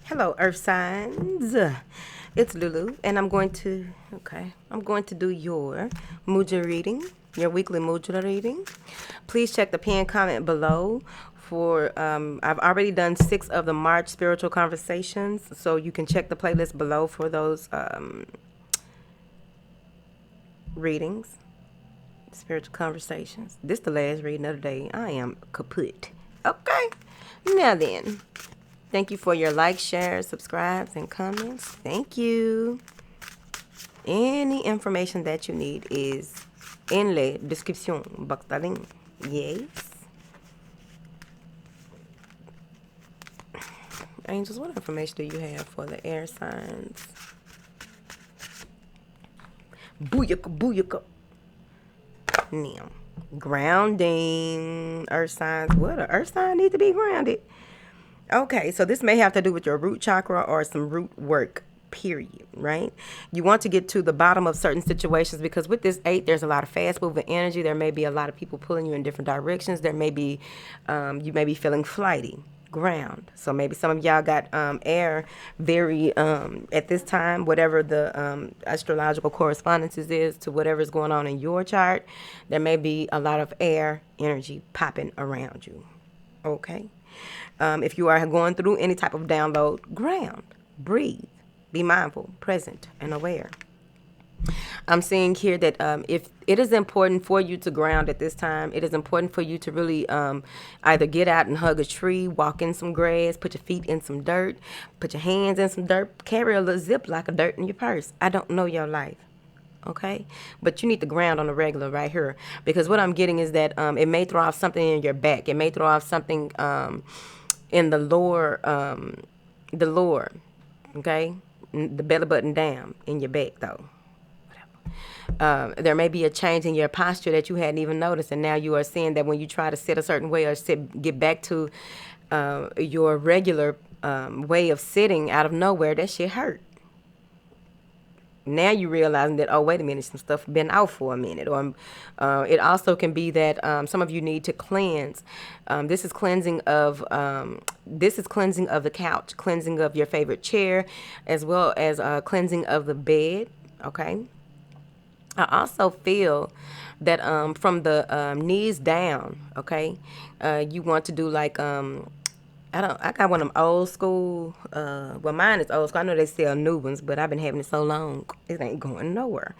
Hello, Earth signs. It's Lulu, and I'm going to do your Mudra reading, your weekly Mudra reading. Please check the pinned comment below for, I've already done 6 of the March spiritual conversations, so you can check the playlist below for those readings, spiritual conversations. This the last reading of the day. I am kaput. Okay, now then. Thank you for your likes, shares, subscribes, and comments. Thank you. Any information that you need is in la description box da link. Yes. Angels, what information do you have for the air signs? Booyaka, booyaka. Now, grounding. Earth signs. What? A earth sign need to be grounded. Okay, so this may have to do with your root chakra or some root work, period, right? You want to get to the bottom of certain situations because with this 8, there's a lot of fast moving energy. There may be a lot of people pulling you in different directions. There may be, you may be feeling flighty, ground. So maybe some of y'all got air very, at this time, whatever the astrological correspondences is to whatever's going on in your chart, there may be a lot of air energy popping around you, okay? If you are going through any type of download, ground, breathe, be mindful, present, and aware. I'm seeing here that if it is important for you to ground at this time, it is important for you to really either get out and hug a tree, walk in some grass, put your feet in some dirt, put your hands in some dirt, carry a little Ziploc of dirt in your purse. I don't know your life. Okay, but you need to ground on the regular right here because what I'm getting is that it may throw off something in your back. It may throw off something in the lower, okay, the belly button down in your back though. There may be a change in your posture that you hadn't even noticed, and now you are seeing that when you try to sit a certain way or get back to your regular way of sitting, out of nowhere, that shit hurt. Now you realizing that, oh, wait a minute, some stuff been out for a minute. Or it also can be that some of you need to cleanse. This is cleansing of the couch, cleansing of your favorite chair, as well as cleansing of the bed. Okay. I also feel that from the knees down, okay, you want to do like I got one of them old school, well, mine is old school. I know they sell new ones, but I've been having it so long, it ain't going nowhere.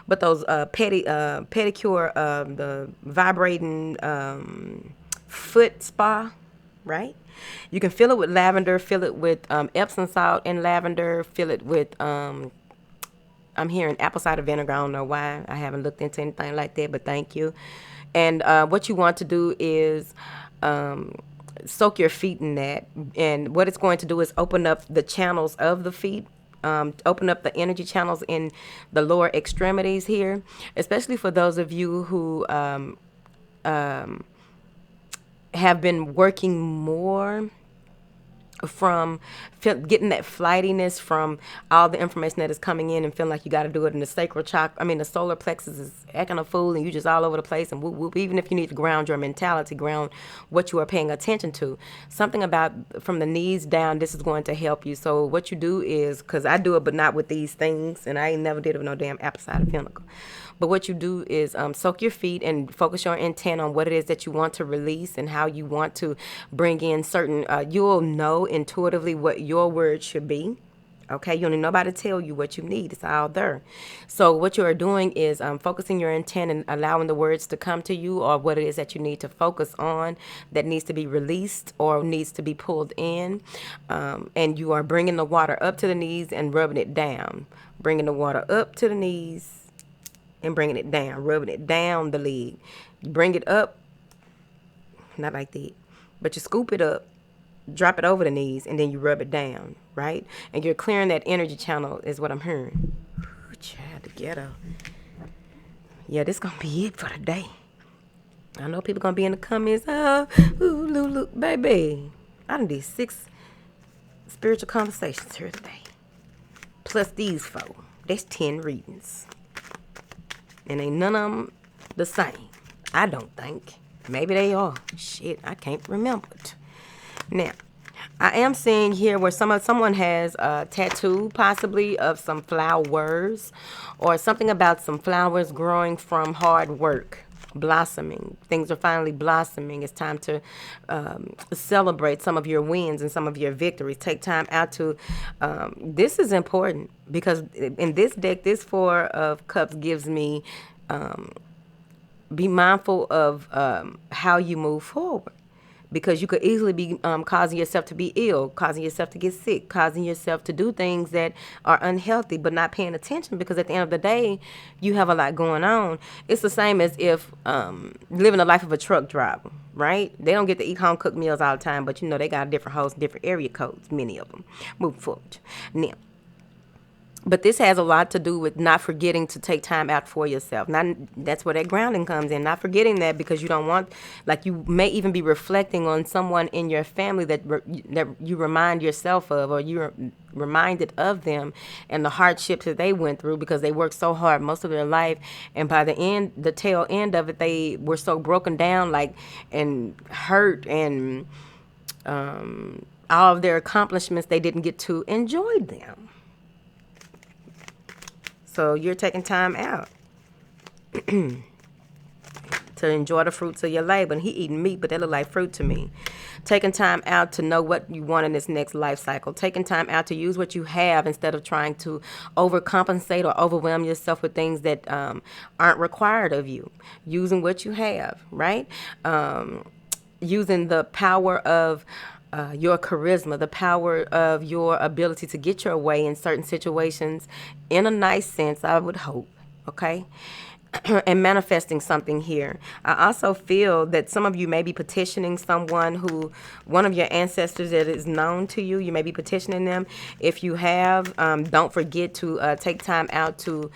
But those pedicure, the vibrating foot spa, right? You can fill it with lavender, fill it with Epsom salt and lavender, fill it with, I'm hearing apple cider vinegar. I don't know why. I haven't looked into anything like that, but thank you. And what you want to do is soak your feet in that, and what it's going to do is open up the channels of the feet, open up the energy channels in the lower extremities here, especially for those of you who have been working more from getting that flightiness from all the information that is coming in and feeling like you got to do it in the sacral chakra. I mean, the solar plexus is acting a fool and you just all over the place and whoop, whoop. Even if you need to ground your mentality, ground what you are paying attention to, something about from the knees down, this is going to help you. So what you do is, because I do it, but not with these things, and I ain't never did it with no damn apple cider vinegar. But what you do is soak your feet and focus your intent on what it is that you want to release and how you want to bring in certain, you'll know intuitively what your words should be. Okay, you don't need nobody to tell you what you need. It's all there. So what you are doing is focusing your intent and allowing the words to come to you, or what it is that you need to focus on that needs to be released or needs to be pulled in. And you are bringing the water up to the knees and rubbing it down. Bringing the water up to the knees and bringing it down, rubbing it down the leg. You bring it up, not like that, but you scoop it up, drop it over the knees, and then you rub it down, right? And you're clearing that energy channel is what I'm hearing. Ooh, child, the ghetto. Yeah, this gonna be it for the day. I know people gonna be in the comments, oh, ooh, Lulu, baby. I done did 6 spiritual conversations here today. Plus these 4. That's 10 readings. And ain't none of them the same. I don't think. Maybe they are. Shit, I can't remember it. Now, I am seeing here where someone has a tattoo, possibly of some flowers, or something about some flowers growing from hard work, blossoming. Things are finally blossoming. It's time to celebrate some of your wins and some of your victories. Take time out to. This is important because in this deck, this Four of Cups gives me be mindful of how you move forward, because you could easily be causing yourself to be ill, causing yourself to get sick, causing yourself to do things that are unhealthy, but not paying attention, because at the end of the day, you have a lot going on. It's the same as if living the life of a truck driver, right? They don't get to eat home cooked meals all the time, but they got different hosts, different area codes, many of them. Move forward. Now, but this has a lot to do with not forgetting to take time out for yourself. Not That's where that grounding comes in. Not forgetting that, because you don't want, like, you may even be reflecting on someone in your family that you remind yourself of, or you're reminded of them and the hardships that they went through, because they worked so hard most of their life, and by the tail end of it, they were so broken down, like, and hurt, and all of their accomplishments, they didn't get to enjoy them. So you're taking time out to enjoy the fruits of your labor. And he eating meat, but that look like fruit to me. Taking time out to know what you want in this next life cycle. Taking time out to use what you have instead of trying to overcompensate or overwhelm yourself with things that aren't required of you. Using what you have, right? Using the power of your charisma, the power of your ability to get your way in certain situations in a nice sense, I would hope, okay? And manifesting something here. I also feel that some of you may be petitioning one of your ancestors that is known to you. You may be petitioning them. If you have, don't forget to take time out to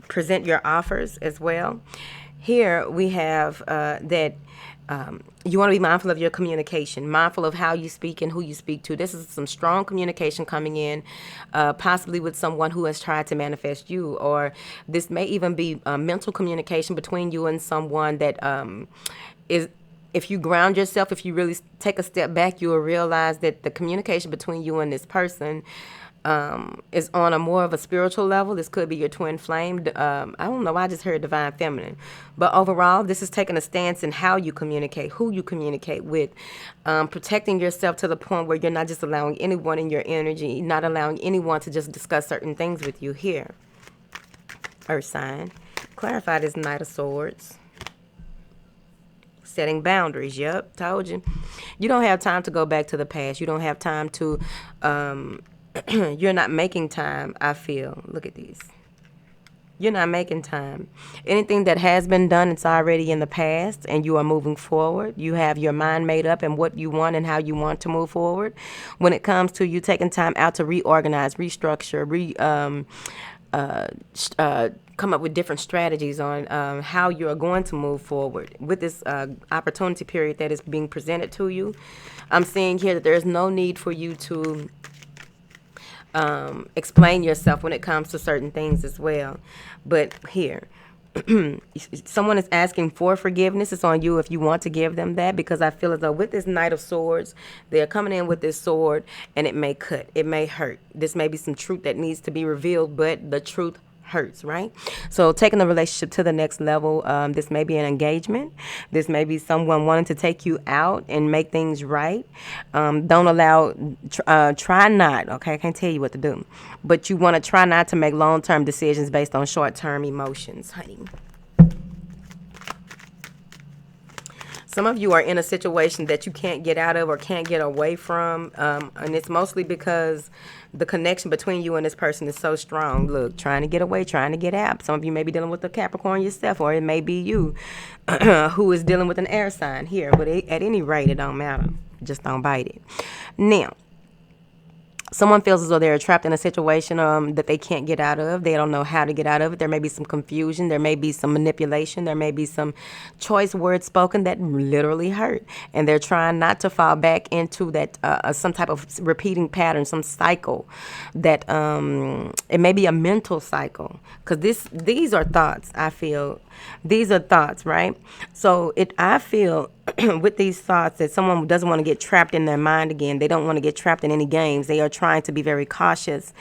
present your offers as well. Here we have that you want to be mindful of your communication, mindful of how you speak and who you speak to. This is some strong communication coming in, possibly with someone who has tried to manifest you, or this may even be mental communication between you and someone that is. If you ground yourself, if you really take a step back, you will realize that the communication between you and this person is on a more of a spiritual level. This could be your twin flame. I don't know why I just heard divine feminine. But overall, this is taking a stance in how you communicate, who you communicate with, protecting yourself to the point where you're not just allowing anyone in your energy, not allowing anyone to just discuss certain things with you here. Earth sign. Clarify this Knight of Swords. Setting boundaries. Yep, told you. You don't have time to go back to the past. You don't have time to... you're not making time, I feel. Look at these. You're not making time. Anything that has been done, it's already in the past, and you are moving forward. You have your mind made up and what you want and how you want to move forward. When it comes to you taking time out to reorganize, restructure, come up with different strategies on how you are going to move forward with this opportunity period that is being presented to you. I'm seeing here that there's no need for you to explain yourself when it comes to certain things as well. But here, someone is asking for forgiveness. It's on you if you want to give them that, because I feel as though with this Knight of Swords, they're coming in with this sword, and it may cut, it may hurt. This may be some truth that needs to be revealed, but the truth hurts, right? So taking the relationship to the next level, this may be an engagement. This may be someone wanting to take you out and make things right. Don't allow, try not, okay, I can't tell you what to do, but you want to try not to make long-term decisions based on short-term emotions, honey. Some of you are in a situation that you can't get out of or can't get away from, and it's mostly because the connection between you and this person is so strong. Look, trying to get away, trying to get out. Some of you may be dealing with a Capricorn yourself, or it may be you who is dealing with an air sign here. But at any rate, it don't matter. Just don't bite it. Now, someone feels as though they're trapped in a situation that they can't get out of. They don't know how to get out of it. There may be some confusion. There may be some manipulation. There may be some choice words spoken that literally hurt. And they're trying not to fall back into that some type of repeating pattern, some cycle that it may be a mental cycle. Because these are thoughts, I feel, These are thoughts, right? So I feel with these thoughts that someone doesn't want to get trapped in their mind again. They don't want to get trapped in any games. They are trying to be very cautious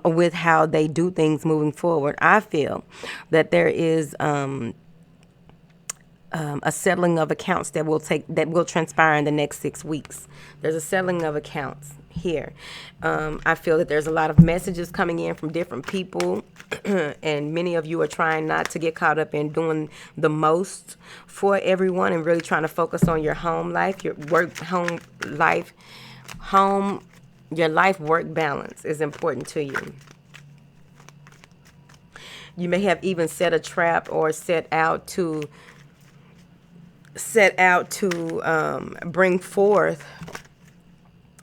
with how they do things moving forward. I feel that there is a settling of accounts that will transpire in the next 6 weeks. There's a settling of accounts here. I feel that there's a lot of messages coming in from different people, and many of you are trying not to get caught up in doing the most for everyone and really trying to focus on your home life, your work, home life, your life work balance is important to you. You may have even set a trap or set out to bring forth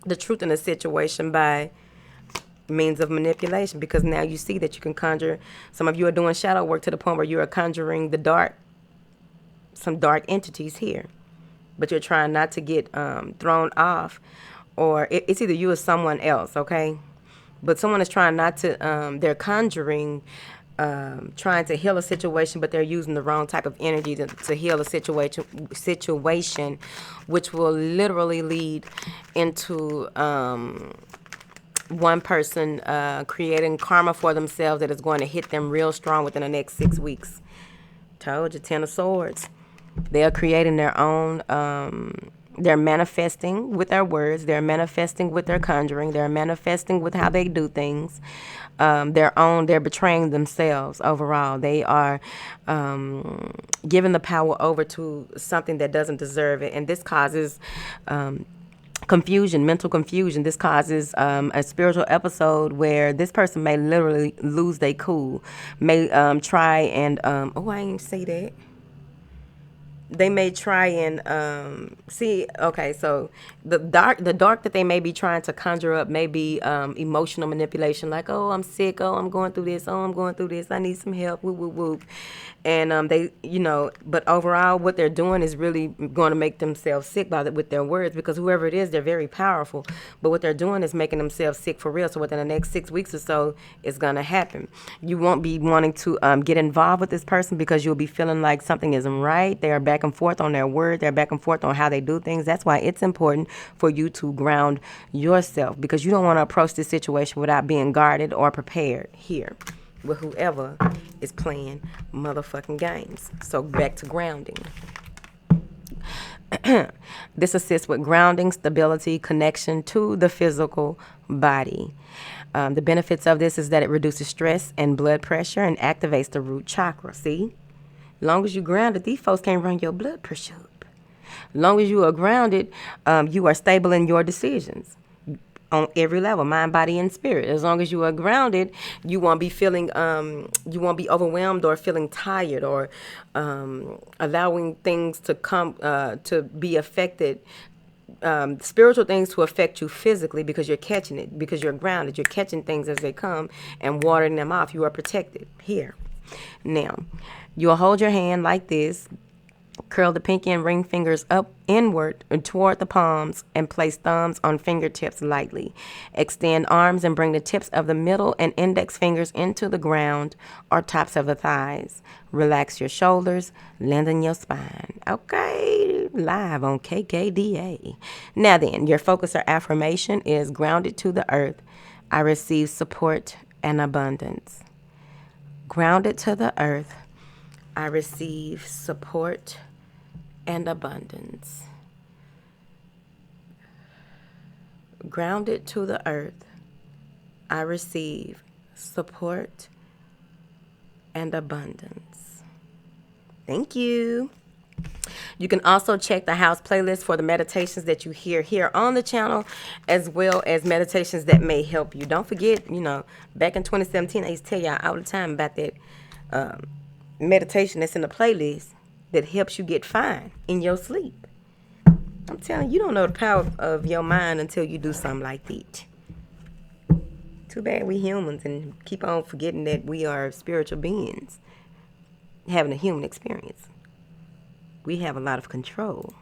the truth in a situation by means of manipulation, because now you see that you can conjure. Some of you are doing shadow work to the point where you are conjuring some dark entities here, but you're trying not to get thrown off, or it's either you or someone else, okay? But someone is trying not to, they're conjuring, trying to heal a situation, but they're using the wrong type of energy to heal a situation, which will literally lead into one person creating karma for themselves that is going to hit them real strong within the next 6 weeks. Told you, 10 of Swords. They are creating their own, they're manifesting with their words. They're manifesting with their conjuring. They're manifesting with how they do things. They're betraying themselves overall. They are giving the power over to something that doesn't deserve it. And this causes confusion, mental confusion. This causes a spiritual episode where this person may literally lose their cool, may try and, I ain't say that. They may try and so the dark that they may be trying to conjure up may be emotional manipulation, like, oh, I'm sick, oh, I'm going through this, I need some help, whoop whoop whoop. And but overall what they're doing is really going to make themselves sick with their words, because whoever it is, they're very powerful, but what they're doing is making themselves sick for real. So within the next 6 weeks or so, it's going to happen. You won't be wanting to get involved with this person because you'll be feeling like something isn't right. They are back and forth on their word. They're back and forth on how they do things. That's why it's important for you to ground yourself, because you don't want to approach this situation without being guarded or prepared here with whoever is playing motherfucking games. So back to grounding. This assists with grounding, stability, connection to the physical body. The benefits of this is that it reduces stress and blood pressure and activates the root chakra. See? As long as you grounded, these folks can't run your blood pressure up. As long as you are grounded, you are stable in your decisions on every level, mind, body, and spirit. As long as you are grounded, you won't be feeling, you won't be overwhelmed or feeling tired or allowing things to come to be affected, spiritual things to affect you physically, because you're catching it, because you're grounded. You're catching things as they come and watering them off. You are protected here. Now, you'll hold your hand like this. Curl the pinky and ring fingers up inward and toward the palms and place thumbs on fingertips lightly. Extend arms and bring the tips of the middle and index fingers into the ground or tops of the thighs. Relax your shoulders, lengthen your spine. Okay, live on KKDA. Now then, your focus or affirmation is grounded to the earth. I receive support and abundance. Grounded to the earth. I receive support and abundance. Grounded to the earth, I receive support and abundance. Thank you. You can also check the house playlist for the meditations that you hear here on the channel, as well as meditations that may help you. Don't forget, back in 2017, I used to tell y'all all the time about that meditation that's in the playlist that helps you get fine in your sleep. I'm telling you, you don't know the power of your mind until you do something like that. Too bad we humans and keep on forgetting that we are spiritual beings having a human experience. We have a lot of control.